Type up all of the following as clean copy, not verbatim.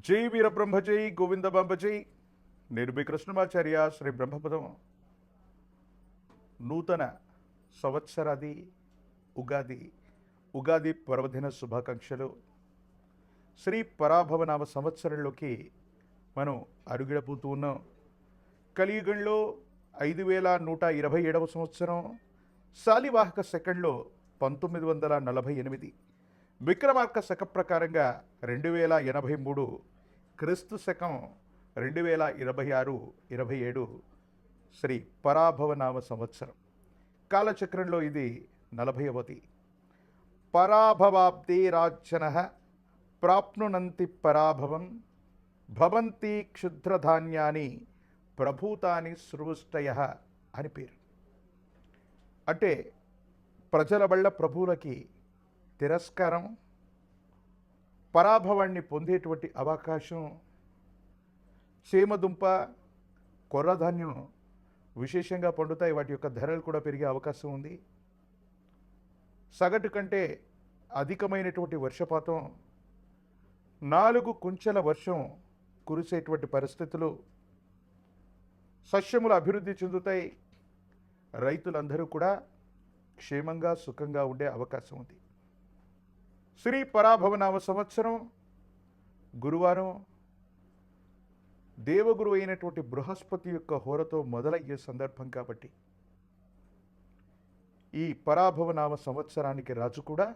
జై వీరబ్రహ్మ జై గోవిందబాంబ జై. నేను మీ కృష్ణమాచార్య. శ్రీ బ్రహ్మపదం నూతన సంవత్సరాది ఉగాది పర్వదిన శుభాకాంక్షలు. శ్రీ పరాభవనామ సంవత్సరంలోకి మనం అడుగిడబోతూ ఉన్నాం. కలియుగంలో 5127వ సంవత్సరం, శాలివాహక సెకండ్లో 1948, విక్రమార్క శక ప్రకారంగా 2083, క్రీస్తు శకం 2026-27 శ్రీ పరాభవనామ సంవత్సరం. కాలచక్రంలో ఇది 40వది. పరాభవాబ్ది రాజ్యన ప్రాప్నునంతి పరాభవం భవంతి క్షుద్రధాన్యాని ప్రభూతాని సృష్టయ అని పేరు. అంటే ప్రజల వల్ల ప్రభువులకి తిరస్కారం, పరాభవాన్ని పొందేటువంటి అవకాశం. సీమదుంప, కొర్రధాన్యం విశేషంగా పండుతాయి. వాటి యొక్క ధరలు కూడా పెరిగే అవకాశం ఉంది. సగటు కంటే అధికమైనటువంటి వర్షపాతం, 4 కుంచెల వర్షం కురిసేటువంటి పరిస్థితులు, సస్యములు అభివృద్ధి చెందుతాయి. రైతులందరూ కూడా క్షేమంగా సుఖంగా ఉండే అవకాశం ఉంది. శ్రీ పరాభవనామ సంవత్సరం గురువారం దేవగురు అయినటువంటి బృహస్పతి యొక్క హోరతో మొదలయ్యే సందర్భం కాబట్టి ఈ పరాభవనామ సంవత్సరానికి రాజు కూడా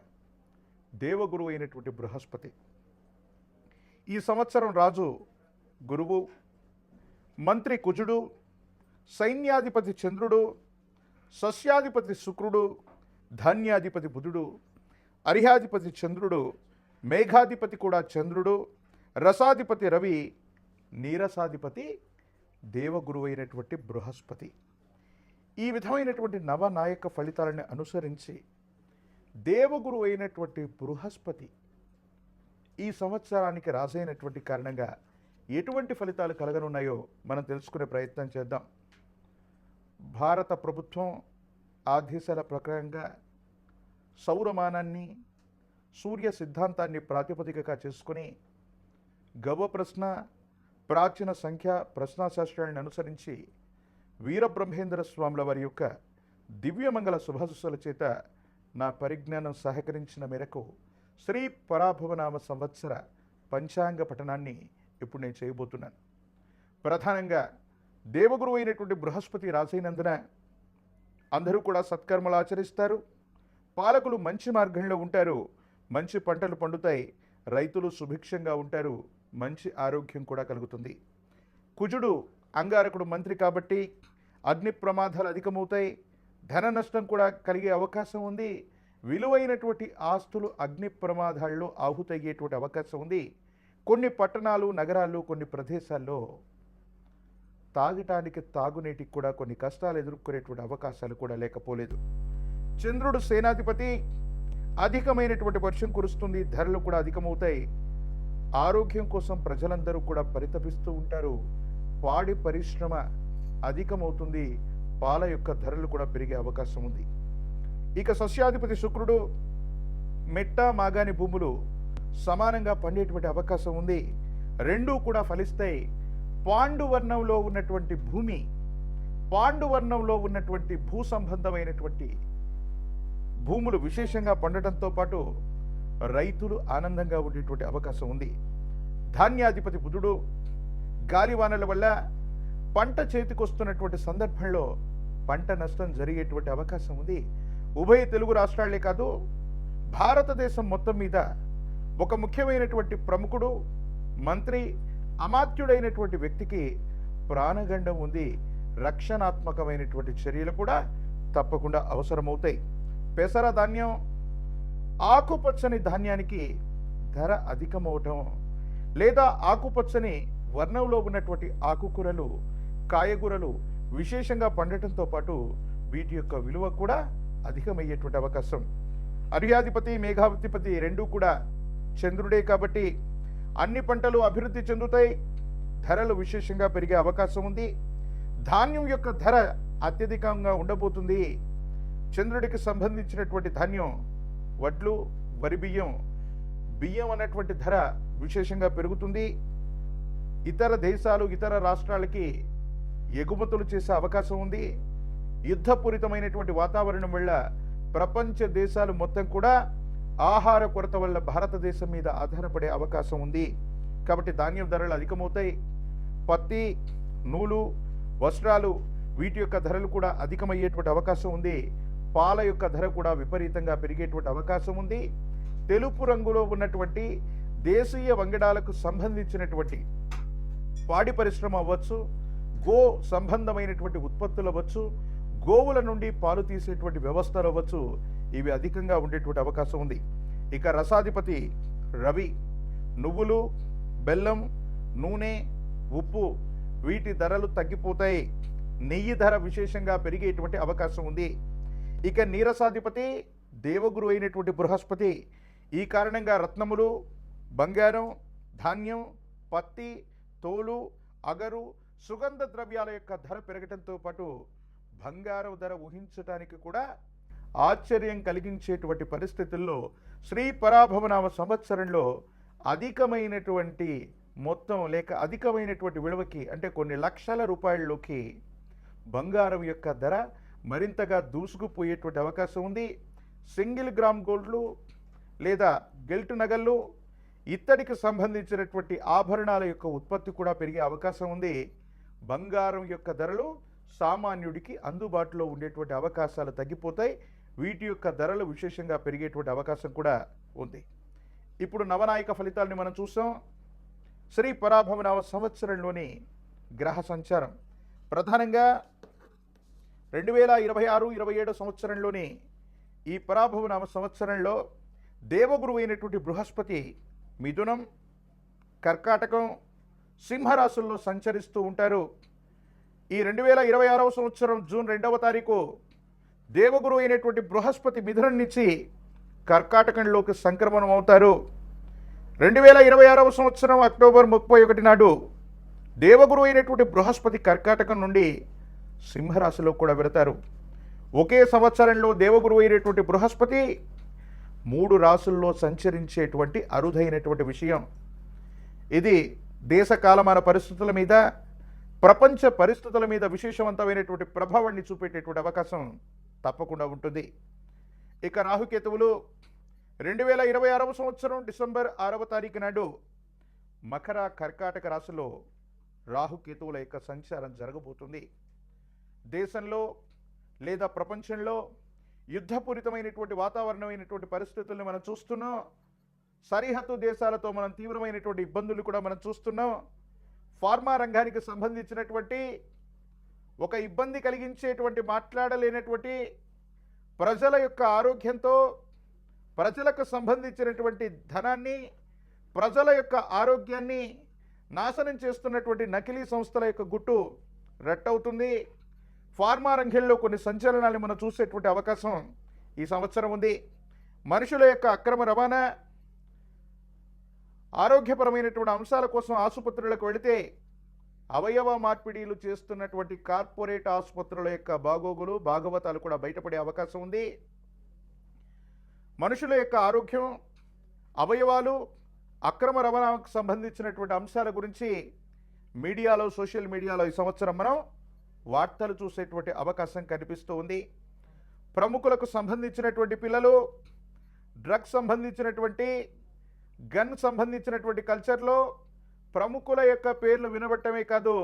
దేవగురు అయినటువంటి బృహస్పతి. ఈ సంవత్సరం రాజు గురువు, మంత్రి కుజుడు, సైన్యాధిపతి చంద్రుడు, సస్యాధిపతి శుక్రుడు, ధాన్యాధిపతి బుధుడు, అర్హ్యాధిపతి చంద్రుడు, మేఘాధిపతి కూడా చంద్రుడు, రసాధిపతి రవి, నీరసాధిపతి దేవగురు అయినటువంటి బృహస్పతి. ఈ విధమైనటువంటి నవనాయక ఫలితాలను అనుసరించి దేవగురు అయినటువంటి బృహస్పతి ఈ సంవత్సరానికి రాజైనటువంటి కారణంగా ఎటువంటి ఫలితాలు కలగనున్నాయో మనం తెలుసుకునే ప్రయత్నం చేద్దాం. భారత ప్రభుత్వం ఆదేశాల ప్రకారంగా సౌరమానాన్ని, సూర్య సిద్ధాంతాన్ని ప్రాతిపదికగా చేసుకుని గవ ప్రశ్న, ప్రాచీన సంఖ్య ప్రశ్నాశాస్త్రాలను అనుసరించి వీరబ్రహ్మేంద్ర స్వాముల వారి యొక్క దివ్యమంగళ శుభాశుస్సుల చేత నా పరిజ్ఞానం సహకరించిన మేరకు శ్రీ పరాభవనామ సంవత్సర పంచాంగ పఠనాన్ని ఇప్పుడు నేను చేయబోతున్నాను. ప్రధానంగా దేవగురు అయినటువంటి బృహస్పతి రాజైనందున అందరూ కూడా సత్కర్మలు ఆచరిస్తారు. పాలకులు మంచి మార్గంలో ఉంటారు. మంచి పంటలు పండుతాయి. రైతులు సుభిక్షంగా ఉంటారు. మంచి ఆరోగ్యం కూడా కలుగుతుంది. కుజుడు అంగారకుడు మంత్రి కాబట్టి అగ్ని ప్రమాదాలు అధికమవుతాయి. ధన నష్టం కూడా కలిగే అవకాశం ఉంది. విలువైనటువంటి ఆస్తులు అగ్ని ప్రమాదాల్లో ఆహుతయ్యేటువంటి అవకాశం ఉంది. కొన్ని పట్టణాలు, నగరాలు, కొన్ని ప్రదేశాల్లో తాగటానికి, తాగునీటికి కూడా కొన్ని కష్టాలు ఎదుర్కొనేటువంటి అవకాశాలు కూడా లేకపోలేదు. చంద్రుడు సేనాధిపతి, అధికమైనటువంటి వర్షం కురుస్తుంది. ధరలు కూడా అధికమవుతాయి. ఆరోగ్యం కోసం ప్రజలందరూ కూడా పరితపిస్తూ ఉంటారు. పాడి పరిశ్రమ అధికమవుతుంది. పాల యొక్క ధరలు కూడా పెరిగే అవకాశం ఉంది. ఇక సస్యాధిపతి శుక్రుడు, మెట్ట మాగాని భూములు సమానంగా పండేటువంటి అవకాశం ఉంది. రెండూ కూడా ఫలిస్తాయి. పాండువర్ణంలో ఉన్నటువంటి భూమి, పాండువర్ణంలో ఉన్నటువంటి భూ సంబంధమైనటువంటి భూములు విశేషంగా పండటంతో పాటు రైతులు ఆనందంగా ఉండేటువంటి అవకాశం ఉంది. ధాన్యాధిపతి బుధుడు, గాలివానల వల్ల పంట చేతికొస్తున్నటువంటి సందర్భంలో పంట నష్టం జరిగేటువంటి అవకాశం ఉంది. ఉభయ తెలుగు రాష్ట్రాలే కాదు, భారతదేశం మొత్తం మీద ఒక ముఖ్యమైనటువంటి ప్రముఖుడు, మంత్రి, అమాత్యుడైనటువంటి వ్యక్తికి ప్రాణగండం ఉంది. రక్షణాత్మకమైనటువంటి చర్యలు కూడా తప్పకుండా అవసరమవుతాయి. పెసర ధాన్యం, ఆకుపచ్చని ధాన్యానికి ధర అధికమవటం, లేదా ఆకుపచ్చని వర్ణంలో ఉన్నటువంటి ఆకుకూరలు, కాయగూరలు విశేషంగా పండటంతో పాటు వీటి యొక్క విలువ కూడా అధికమయ్యేటువంటి అవకాశం. అర్హ్యాధిపతి, మేఘాధిపతి రెండూ కూడా చంద్రుడే కాబట్టి అన్ని పంటలు అభివృద్ధి చెందుతాయి. ధరలు విశేషంగా పెరిగే అవకాశం ఉంది. ధాన్యం యొక్క ధర అత్యధికంగా ఉండబోతుంది. చంద్రుడికి సంబంధించినటువంటి ధాన్యం, వడ్లు, వరి బియ్యం, బియ్యం అన్నటువంటి ధర విశేషంగా పెరుగుతుంది. ఇతర దేశాలు ఇతర రాష్ట్రాలకి ఎగుమతులు చేసే అవకాశం ఉంది. యుద్ధపూరితమైనటువంటి వాతావరణం వల్ల ప్రపంచ దేశాలు మొత్తం కూడా ఆహార కొరత వల్ల భారతదేశం మీద ఆధారపడే అవకాశం ఉంది. కాబట్టి ధాన్యం ధరలు అధికమవుతాయి. పత్తి, నూలు, వస్త్రాలు వీటి యొక్క ధరలు కూడా అధికమయ్యేటువంటి అవకాశం ఉంది. పాల యొక్క ధర కూడా విపరీతంగా పెరిగేటువంటి అవకాశం ఉంది. తెలుపు రంగులో ఉన్నటువంటి దేశీయ వంగడాలకు సంబంధించినటువంటి పాడి పరిశ్రమ అవ్వచ్చు, గో సంబంధమైనటువంటి ఉత్పత్తులు అవ్వచ్చు, గోవుల నుండి పాలు తీసేటువంటి వ్యవస్థలు అవ్వచ్చు, ఇవి అధికంగా ఉండేటువంటి అవకాశం ఉంది. ఇక రసాధిపతి రవి నువ్వులు, బెల్లం, నూనె, ఉప్పు వీటి ధరలు తగ్గిపోతాయి. నెయ్యి ధర విశేషంగా పెరిగేటువంటి అవకాశం ఉంది. ఇక నీరసాధిపతి దేవగురు అయినటువంటి బృహస్పతి. ఈ కారణంగా రత్నములు, బంగారం, ధాన్యం, పత్తి, తోలు, అగరు, సుగంధ ద్రవ్యాల యొక్క ధర పెరగడంతో పాటు బంగారం ధర ఊహించడానికి కూడా ఆశ్చర్యం కలిగించేటువంటి పరిస్థితుల్లో శ్రీ పరాభవనామ సంవత్సరంలో అధికమైనటువంటి మొత్తం లేక అధికమైనటువంటి విలువకి అంటే కొన్ని లక్షల రూపాయల్లోకి బంగారం యొక్క ధర మరింతగా దూసుకుపోయేటువంటి అవకాశం ఉంది. సింగిల్ గ్రామ్ గోల్డ్లు లేదా గెల్ట్ నగళ్ళు, ఇత్తడికి సంబంధించినటువంటి ఆభరణాల యొక్క ఉత్పత్తి కూడా పెరిగే అవకాశం ఉంది. బంగారం యొక్క ధరలు సామాన్యుడికి అందుబాటులో ఉండేటువంటి అవకాశాలు తగ్గిపోతాయి. వీటి యొక్క ధరలు విశేషంగా పెరిగేటువంటి అవకాశం కూడా ఉంది. ఇప్పుడు నవనాయక ఫలితాలని మనం చూసాం. శ్రీ పరాభవనామ సంవత్సరంలోని గ్రహ సంచారం ప్రధానంగా 2026-27 సంవత్సరంలోని ఈ పరాభవనామ సంవత్సరంలో దేవగురు అయినటువంటి బృహస్పతి మిథునం, కర్కాటకం, సింహరాశుల్లో సంచరిస్తూ ఉంటారు. ఈ 2026వ సంవత్సరం జూన్ 2వ తారీఖు దేవగురు అయినటువంటి బృహస్పతి మిథునం నుంచి కర్కాటకంలోకి సంక్రమణం అవుతారు. 2026వ సంవత్సరం అక్టోబర్ 31 నాడు దేవగురు అయినటువంటి బృహస్పతి కర్కాటకం నుండి సింహరాశిలో కూడా వెళతారు. ఒకే సంవత్సరంలో దేవగురు అయినటువంటి బృహస్పతి 3 రాశుల్లో సంచరించేటువంటి అరుదైనటువంటి విషయం. ఇది దేశ కాలమాన పరిస్థితుల మీద, ప్రపంచ పరిస్థితుల మీద విశేషవంతమైనటువంటి ప్రభావాన్ని చూపేటటువంటి అవకాశం తప్పకుండా ఉంటుంది. ఇక రాహుకేతువులు 2026వ సంవత్సరం డిసెంబర్ 6వ తారీఖు నాడు మకర, కర్కాటక రాశిలో రాహుకేతువుల యొక్క సంచారం జరగబోతుంది. దేశంలో లేదా ప్రపంచంలో యుద్ధపూరితమైనటువంటి వాతావరణమైనటువంటి పరిస్థితులను మనం చూస్తున్నాం. సరిహద్దు దేశాలతో మనం తీవ్రమైనటువంటి ఇబ్బందులు కూడా మనం చూస్తున్నాం. ఫార్మా రంగానికి సంబంధించినటువంటి ఒక ఇబ్బంది కలిగించేటువంటి మాట్లాడలేనటువంటి ప్రజల యొక్క ఆరోగ్యంతో ప్రజలకు సంబంధించినటువంటి ధనాన్ని, ప్రజల యొక్క ఆరోగ్యాన్ని నాశనం చేస్తున్నటువంటి నకిలీ సంస్థల యొక్క గుట్టు రట్టవుతుంది. ఫార్మా రంగంలో కొన్ని సంచలనాలు మనం చూసేటువంటి అవకాశం ఈ సంవత్సరం ఉంది. మనుషుల యొక్క అక్రమ రవాణా, ఆరోగ్యపరమైనటువంటి అంశాల కోసం ఆసుపత్రులకు వెళితే అవయవ మార్పిడీలు చేస్తున్నటువంటి కార్పొరేట్ ఆసుపత్రుల యొక్క బాగోగులు, భాగవతాలు కూడా బయటపడే అవకాశం ఉంది. మనుషుల యొక్క ఆరోగ్యం, అవయవాలు, అక్రమ రవాణాకు సంబంధించినటువంటి అంశాల గురించి మీడియాలో, సోషల్ మీడియాలో ఈ సంవత్సరం మనం వార్తలు చూసేటువంటి అవకాశం కనిపిస్తూ ఉంది. ప్రముఖులకు సంబంధించినటువంటి పిల్లలు, డ్రగ్స్ సంబంధించినటువంటి, గన్ సంబంధించినటువంటి కల్చర్లో ప్రముఖుల యొక్క పేర్లు వినబట్టమే కాదు,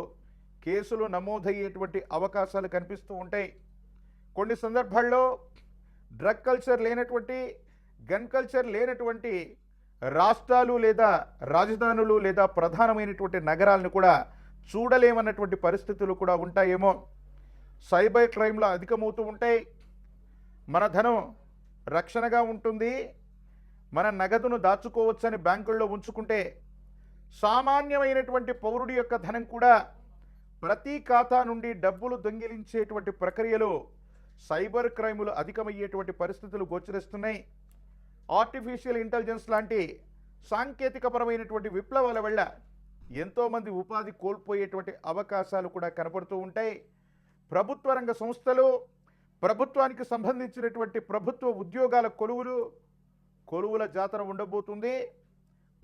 కేసులు నమోదయ్యేటువంటి అవకాశాలు కనిపిస్తూ ఉంటాయి. కొన్ని సందర్భాల్లో డ్రగ్ కల్చర్ లేనటువంటి, గన్ కల్చర్ లేనటువంటి రాష్ట్రాలు లేదా రాజధానులు లేదా ప్రధానమైనటువంటి నగరాలను కూడా చూడలేమన్నటువంటి పరిస్థితులు కూడా ఉంటాయేమో. సైబర్ క్రైమ్లు అధికమవుతూ ఉంటాయి. మన ధనం రక్షణగా ఉంటుంది. మన నగదును దాచుకోవచ్చని బ్యాంకుల్లో ఉంచుకుంటే సామాన్యమైనటువంటి పౌరుడి యొక్క ధనం కూడా ప్రతి ఖాతా నుండి డబ్బులు దొంగిలించేటువంటి ప్రక్రియలో సైబర్ క్రైములు అధికమయ్యేటువంటి పరిస్థితులు గోచరిస్తున్నాయి. ఆర్టిఫిషియల్ ఇంటెలిజెన్స్ లాంటి సాంకేతికపరమైనటువంటి విప్లవాల వల్ల ఎంతోమంది ఉపాధి కోల్పోయేటువంటి అవకాశాలు కూడా కనపడుతూ ఉంటాయి. ప్రభుత్వ రంగ సంస్థలు, ప్రభుత్వానికి సంబంధించినటువంటి ప్రభుత్వ ఉద్యోగాల కొలువుల జాతర ఉండబోతుంది.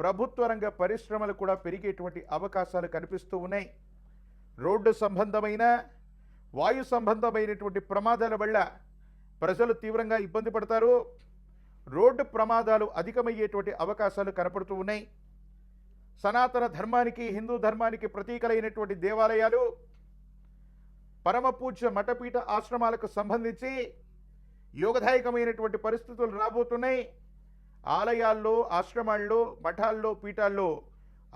ప్రభుత్వ రంగ పరిశ్రమలు కూడా పెరిగేటువంటి అవకాశాలు కనిపిస్తూ ఉన్నాయి. రోడ్డు సంబంధమైన వాయు సంబంధమైనటువంటి ప్రమాదాల వల్ల ప్రజలు తీవ్రంగా ఇబ్బంది పడతారు. రోడ్డు ప్రమాదాలు అధికమయ్యేటువంటి అవకాశాలు కనపడుతూ ఉన్నాయి. సనాతన ధర్మానికి, హిందూ ధర్మానికి ప్రతీకలైనటువంటి దేవాలయాలు, పరమ పూజ్య మఠపీఠ ఆశ్రమాలకు సంబంధించి యోగదాయకమైనటువంటి పరిస్థితులు రాబోతున్నాయి. ఆలయాల్లో, ఆశ్రమాల్లో, మఠాల్లో, పీఠాల్లో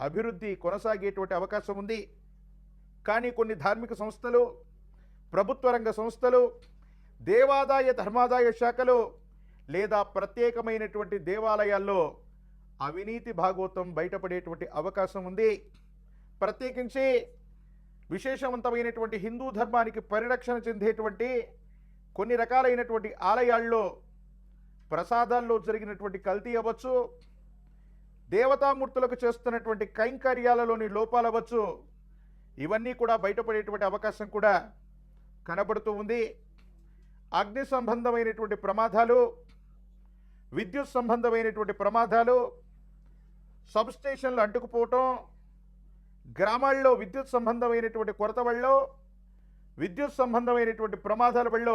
అభివృద్ధి కొనసాగేటువంటి అవకాశం ఉంది. కానీ కొన్ని ధార్మిక సంస్థలు, ప్రభుత్వ రంగ సంస్థలు, దేవాదాయ ధర్మాదాయ శాఖలు లేదా ప్రత్యేకమైనటువంటి దేవాలయాల్లో అవినీతి భాగోతం బయటపడేటువంటి అవకాశం ఉంది. ప్రత్యేకించి విశేషవంతమైనటువంటి హిందూ ధర్మానికి పరిరక్షణ చెందేటువంటి కొన్ని రకాలైనటువంటి ఆలయాల్లో ప్రసాదాల్లో జరిగినటువంటి కల్తీ అవ్వచ్చు, దేవతామూర్తులకు చేస్తున్నటువంటి కైంకర్యాలలోని లోపాలు అవ్వచ్చు, ఇవన్నీ కూడా బయటపడేటువంటి అవకాశం కూడా కనబడుతూ ఉంది. అగ్ని సంబంధమైనటువంటి ప్రమాదాలు, విద్యుత్ సంబంధమైనటువంటి ప్రమాదాలు, సబ్స్టేషన్లు అంటుకుపోవటం, గ్రామాల్లో విద్యుత్ సంబంధమైనటువంటి కొరత వల్ల, విద్యుత్ సంబంధమైనటువంటి ప్రమాదాల వల్ల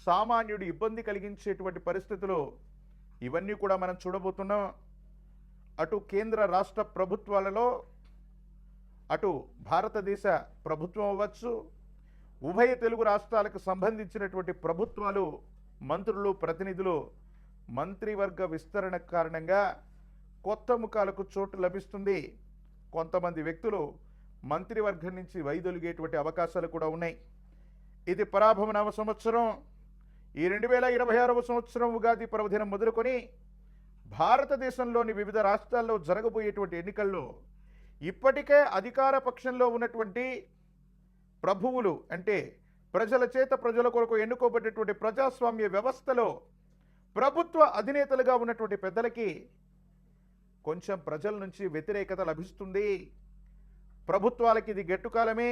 సామాన్యుడు ఇబ్బంది కలిగించేటువంటి పరిస్థితులు ఇవన్నీ కూడా మనం చూడబోతున్నాం. అటు కేంద్ర రాష్ట్ర ప్రభుత్వాలలో, అటు భారతదేశ ప్రభుత్వం అవ్వచ్చు, ఉభయ తెలుగు రాష్ట్రాలకు సంబంధించినటువంటి ప్రభుత్వాలు, మంత్రులు, ప్రతినిధులు, మంత్రివర్గ విస్తరణ కారణంగా కొత్త ముఖాలకు చోటు లభిస్తుంది. కొంతమంది వ్యక్తులు మంత్రివర్గం నుంచి వైదొలిగేటువంటి అవకాశాలు కూడా ఉన్నాయి. ఇది పరాభవ నామ సంవత్సరం. ఈ 2026వ సంవత్సరం ఉగాది పర్వదినం మొదలుకొని భారతదేశంలోని వివిధ రాష్ట్రాల్లో జరగబోయేటువంటి ఎన్నికల్లో ఇప్పటికే అధికార పక్షంలో ఉన్నటువంటి ప్రభువులు, అంటే ప్రజల చేత ప్రజల కొరకు ఎన్నుకోబడ్డటువంటి ప్రజాస్వామ్య వ్యవస్థలో ప్రభుత్వ అధినేతలుగా ఉన్నటువంటి పెద్దలకి కొంచెం ప్రజల నుంచి వ్యతిరేకత లభిస్తుంది. ప్రభుత్వాలకి ఇది గెట్టుకాలమే.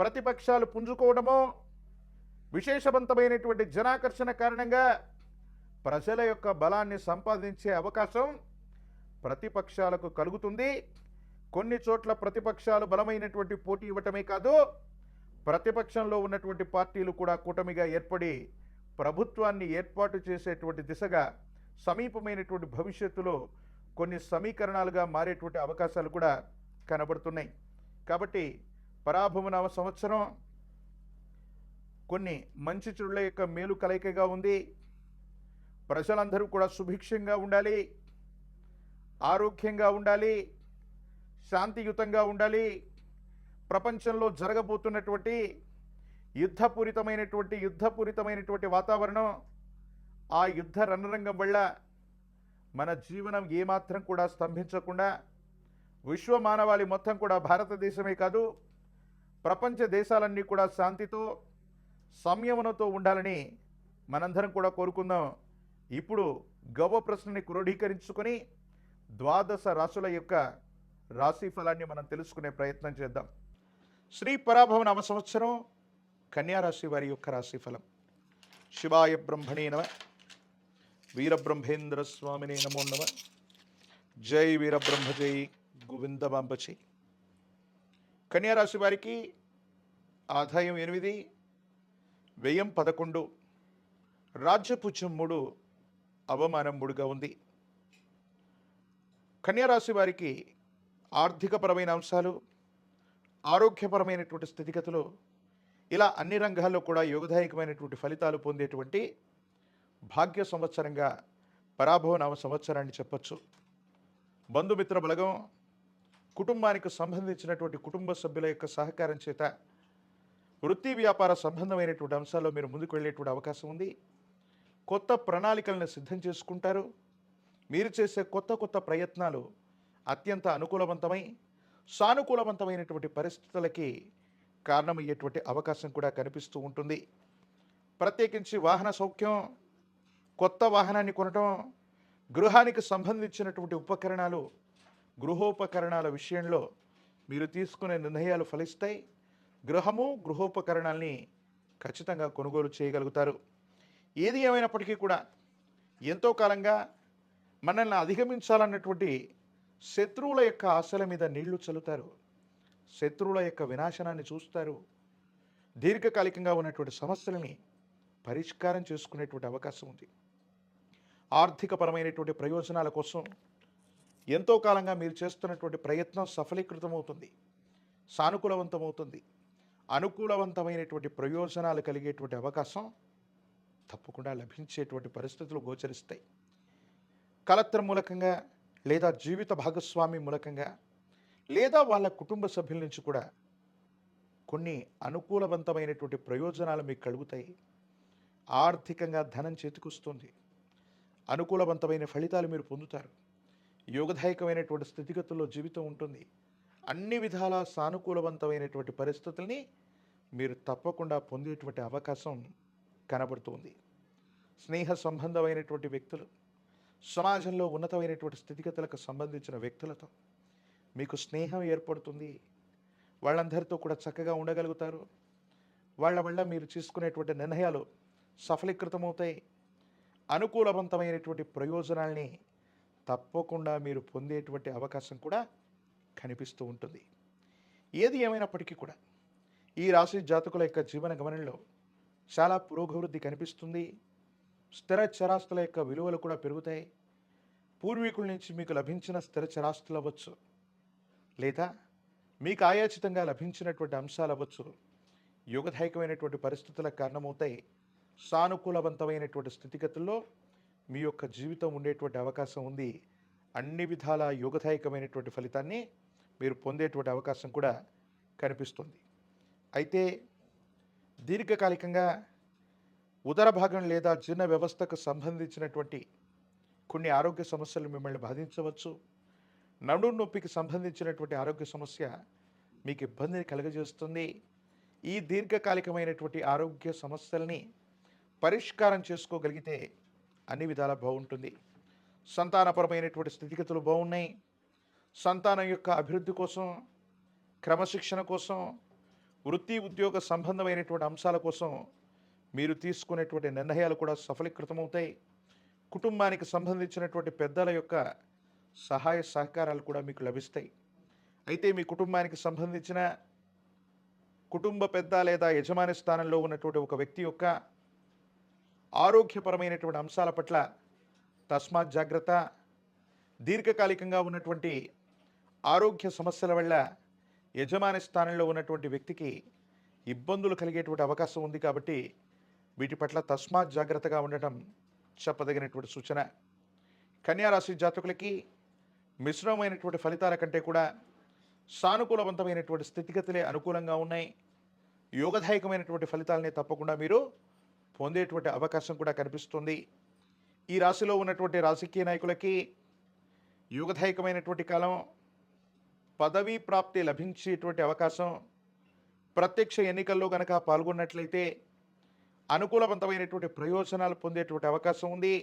ప్రతిపక్షాలు పుంజుకోవడమో, విశేషవంతమైనటువంటి జనాకర్షణ కారణంగా ప్రజల యొక్క బలాన్ని సంపాదించే అవకాశం ప్రతిపక్షాలకు కలుగుతుంది. కొన్ని చోట్ల ప్రతిపక్షాలు బలమైనటువంటి పోటీ ఇవ్వటమే కాదు, ప్రతిపక్షంలో ఉన్నటువంటి పార్టీలు కూడా కూటమిగా ఏర్పడి ప్రభుత్వాన్ని ఏర్పాటు చేసేటువంటి దిశగా సమీపమైనటువంటి భవిష్యత్తులో కొన్ని సమీకరణాలుగా మారేటువంటి అవకాశాలు కూడా కనబడుతున్నాయి. కాబట్టి పరాభవనామ సంవత్సరం కొన్ని మంచి చెడుల యొక్క మేలు కలయికగా ఉంది. ప్రజలందరూ కూడా సుభిక్షంగా ఉండాలి, ఆరోగ్యంగా ఉండాలి, శాంతియుతంగా ఉండాలి. ప్రపంచంలో జరగబోతున్నటువంటి యుద్ధపూరితమైనటువంటి వాతావరణం, ఆ యుద్ధ రణరంగం వల్ల మన జీవనం ఏమాత్రం కూడా స్తంభించకుండా విశ్వ మానవాళి మొత్తం కూడా, భారతదేశమే కాదు ప్రపంచ దేశాలన్నీ కూడా శాంతితో, సంయమనంతో ఉండాలని మనందరం కూడా కోరుకుందాం. ఇప్పుడు గవ్వ ప్రశ్నని క్రోడీకరించుకొని 12 రాశుల యొక్క రాశి ఫలాన్ని మనం తెలుసుకునే ప్రయత్నం చేద్దాం. శ్రీ పరాభవ నామ సంవత్సరం కన్యారాశి వారి యొక్క రాశి ఫలం. శివాయ బ్రహ్మణే నమ, వీరబ్రహ్మేంద్ర స్వామినే నమో నమ. జై వీరబ్రహ్మ, జై గోవింద బాంబచి. కన్యారాశి వారికి ఆదాయం 8, వ్యయం 11, రాజ్యపుత్యం 3, అవమానం 3గా ఉంది. కన్యారాశి వారికి ఆర్థికపరమైన అంశాలు, ఆరోగ్యపరమైనటువంటి స్థితిగతులు, ఇలా అన్ని రంగాల్లో కూడా యోగదాయకమైనటువంటి ఫలితాలు పొందేటువంటి భాగ్య సంవత్సరంగా పరాభవ నామ సంవత్సరాన్ని చెప్పచ్చు. బంధుమిత్ర బలగం, కుటుంబానికి సంబంధించినటువంటి కుటుంబ సభ్యుల యొక్క సహకారం చేత వృత్తి వ్యాపార సంబంధమైనటువంటి అంశాల్లో మీరు ముందుకు వెళ్ళేటువంటి అవకాశం ఉంది. కొత్త ప్రణాళికలను సిద్ధం చేసుకుంటారు. మీరు చేసే కొత్త ప్రయత్నాలు అత్యంత అనుకూలవంతమై సానుకూలవంతమైనటువంటి పరిస్థితులకి కారణమయ్యేటువంటి అవకాశం కూడా కనిపిస్తూ ఉంటుంది. ప్రత్యేకించి వాహన సౌఖ్యం, కొత్త వాహనాన్ని కొనటం, గృహానికి సంబంధించినటువంటి ఉపకరణాలు, గృహోపకరణాల విషయంలో మీరు తీసుకునే నిర్ణయాలు ఫలిస్తాయి. గృహము, గృహోపకరణాలని ఖచ్చితంగా కొనుగోలు చేయగలుగుతారు. ఏది ఏమైనప్పటికీ కూడా ఎంతో కాలంగా మనల్ని అధిగమించాలన్నటువంటి శత్రువుల యొక్క ఆశల మీద నీళ్లు చల్లుతారు. శత్రువుల యొక్క వినాశనాన్ని చూస్తారు. దీర్ఘకాలికంగా ఉన్నటువంటి సమస్యలని పరిష్కారం చేసుకునేటువంటి అవకాశం ఉంది. ఆర్థికపరమైనటువంటి ప్రయోజనాల కోసం ఎంతో కాలంగా మీరు చేస్తున్నటువంటి ప్రయత్నం సఫలీకృతమవుతుంది, సానుకూలవంతమవుతుంది. అనుకూలవంతమైనటువంటి ప్రయోజనాలు కలిగేటువంటి అవకాశం తప్పకుండా లభించేటువంటి పరిస్థితులు గోచరిస్తాయి. కలత్రం మూలకంగా లేదా జీవిత భాగస్వామి మూలకంగా లేదా వాళ్ళ కుటుంబ సభ్యుల నుంచి కూడా కొన్ని అనుకూలవంతమైనటువంటి ప్రయోజనాలు మీకు కలుగుతాయి. ఆర్థికంగా ధనం చేతికొస్తుంది. అనుకూలవంతమైన ఫలితాలు మీరు పొందుతారు. యోగదాయకమైనటువంటి స్థితిగతుల్లో జీవితం ఉంటుంది. అన్ని విధాల సానుకూలవంతమైనటువంటి పరిస్థితుల్ని మీరు తప్పకుండా పొందేటువంటి అవకాశం కనబడుతుంది. స్నేహ సంబంధమైనటువంటి వ్యక్తులు, సమాజంలో ఉన్నతమైనటువంటి స్థితిగతులకు సంబంధించిన వ్యక్తులతో మీకు స్నేహం ఏర్పడుతుంది. వాళ్ళందరితో కూడా చక్కగా ఉండగలుగుతారు. వాళ్ళ వల్ల మీరు తీసుకునేటువంటి నిర్ణయాలు సఫలీకృతమవుతాయి. అనుకూలవంతమైనటువంటి ప్రయోజనాల్ని తప్పకుండా మీరు పొందేటువంటి అవకాశం కూడా కనిపిస్తూ ఉంటుంది. ఏది ఏమైనప్పటికీ కూడా ఈ రాశి జాతకుల యొక్క జీవన గమనంలో చాలా పురోభివృద్ధి కనిపిస్తుంది. స్థిర చరాస్తుల యొక్క విలువలు కూడా పెరుగుతాయి. పూర్వీకుల నుంచి మీకు లభించిన స్థిర చరాస్తులు అవ్వచ్చు, లేదా మీకు ఆయాచితంగా లభించినటువంటి అంశాలు అవ్వచ్చు, యోగదాయకమైనటువంటి పరిస్థితులకు కారణమవుతాయి. సానుకూలవంతమైనటువంటి స్థితిగతుల్లో మీ యొక్క జీవితం ఉండేటువంటి అవకాశం ఉంది. అన్ని విధాల యోగదాయకమైనటువంటి ఫలితాన్ని మీరు పొందేటువంటి అవకాశం కూడా కనిపిస్తుంది. అయితే దీర్ఘకాలికంగా ఉదర భాగం లేదా జీర్ణ వ్యవస్థకు సంబంధించినటువంటి కొన్ని ఆరోగ్య సమస్యలు మిమ్మల్ని బాధించవచ్చు. నడుము నొప్పికి సంబంధించినటువంటి ఆరోగ్య సమస్య మీకు ఇబ్బందిని కలుగజేస్తుంది. ఈ దీర్ఘకాలికమైనటువంటి ఆరోగ్య సమస్యల్ని పరిష్కారం చేసుకోగలిగితే అన్ని విధాలా బాగుంటుంది. సంతానపరమైనటువంటి స్థితిగతులు బాగున్నాయి. సంతానం యొక్క అభివృద్ధి కోసం, క్రమశిక్షణ కోసం, వృత్తి ఉద్యోగ సంబంధమైనటువంటి అంశాల కోసం మీరు తీసుకునేటువంటి నిర్ణయాలు కూడా సఫలీకృతమవుతాయి. కుటుంబానికి సంబంధించినటువంటి పెద్దల యొక్క సహాయ సహకారాలు కూడా మీకు లభిస్తాయి. అయితే మీ కుటుంబానికి సంబంధించిన కుటుంబ పెద్ద లేదా యజమాని స్థానంలో ఉన్నటువంటి ఒక వ్యక్తి యొక్క ఆరోగ్యపరమైనటువంటి అంశాల పట్ల తస్మాత్ జాగ్రత్త. దీర్ఘకాలికంగా ఉన్నటువంటి ఆరోగ్య సమస్యల వల్ల యజమాని స్థానంలో ఉన్నటువంటి వ్యక్తికి ఇబ్బందులు కలిగేటువంటి అవకాశం ఉంది. కాబట్టి వీటి పట్ల తస్మాత్ జాగ్రత్తగా ఉండటం చెప్పదగినటువంటి సూచన. కన్యారాశి జాతకులకి మిశ్రమమైనటువంటి ఫలితాల కంటే కూడా సానుకూలవంతమైనటువంటి స్థితిగతులే అనుకూలంగా ఉన్నాయి. యోగదాయకమైనటువంటి ఫలితాలని తప్పకుండా మీరు పొందేటువంటి అవకాశం కూడా కనిపిస్తుంది. ఈ రాశిలో ఉన్నటువంటి రాజకీయ నాయకులకి యోగదాయకమైనటువంటి కాలం. పదవీ ప్రాప్తి లభించేటువంటి అవకాశం. ప్రత్యక్ష ఎన్నికల్లో కనుక పాల్గొన్నట్లయితే అనుకూలవంతమైనటువంటి ప్రయోజనాలు పొందేటువంటి అవకాశం ఉంది.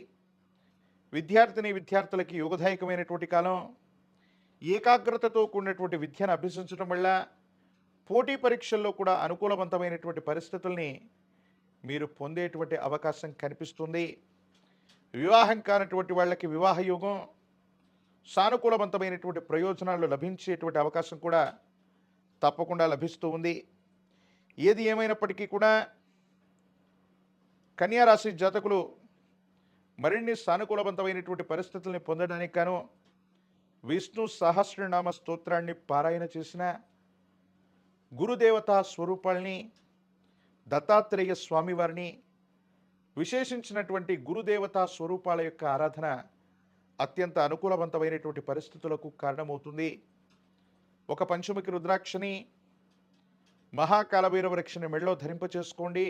విద్యార్థులకి యోగదాయకమైనటువంటి కాలం. ఏకాగ్రతతో కూడినటువంటి విద్యను అభ్యసించడం వల్ల పోటీ పరీక్షల్లో కూడా అనుకూలవంతమైనటువంటి పరిస్థితుల్ని మీరు పొందేటువంటి అవకాశం కనిపిస్తుంది. వివాహం కానటువంటి వాళ్ళకి వివాహ యోగం, సానుకూలవంతమైనటువంటి ప్రయోజనాలు లభించేటువంటి అవకాశం కూడా తప్పకుండా లభిస్తూ ఉంది. ఏది ఏమైనప్పటికీ కూడా కన్యారాశి జాతకులు మరిన్ని సానుకూలవంతమైనటువంటి పరిస్థితుల్ని పొందడానికి గాను విష్ణు సహస్రనామ స్తోత్రాన్ని పారాయణ చేసిన, గురుదేవతా స్వరూపాల్ని, దత్తాత్రేయ స్వామివారిని, విశేషించినటువంటి గురుదేవతా స్వరూపాల యొక్క ఆరాధన అత్యంత అనుకూలవంతమైనటువంటి పరిస్థితులకు కారణమవుతుంది. ఒక పంచముఖి రుద్రాక్షని, మహాకాలభైరవ రక్షని మెడలో ధరింపచేసుకోండి.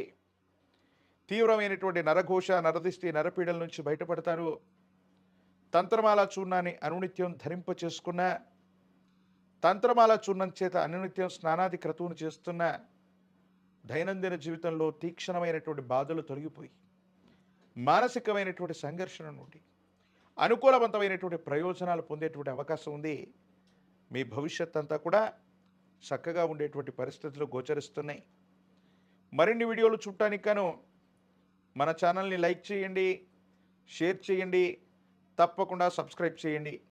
తీవ్రమైనటువంటి నరఘోష, నరదిష్టి, నరపీడల నుంచి బయటపడతారు. తంత్రమాల చూర్ణాన్ని అనునిత్యం ధరింపచేసుకున్న, తంత్రమాల చూర్ణం చేత అనునిత్యం స్నానాది క్రతువును చేస్తున్న దైనందిన జీవితంలో తీక్షణమైనటువంటి బాధలు తొలగిపోయి మానసికమైనటువంటి సంఘర్షణ నుండి అనుకూలవంతమైనటువంటి ప్రయోజనాలు పొందేటువంటి అవకాశం ఉంది. మీ భవిష్యత్ అంతా కూడా చక్కగా ఉండేటువంటి పరిస్థితులు గోచరిస్తున్నాయి. మరిన్ని వీడియోలు చూడటానికి గాను మన ఛానల్ని లైక్ చేయండి, షేర్ చేయండి, తప్పకుండా సబ్స్క్రైబ్ చేయండి.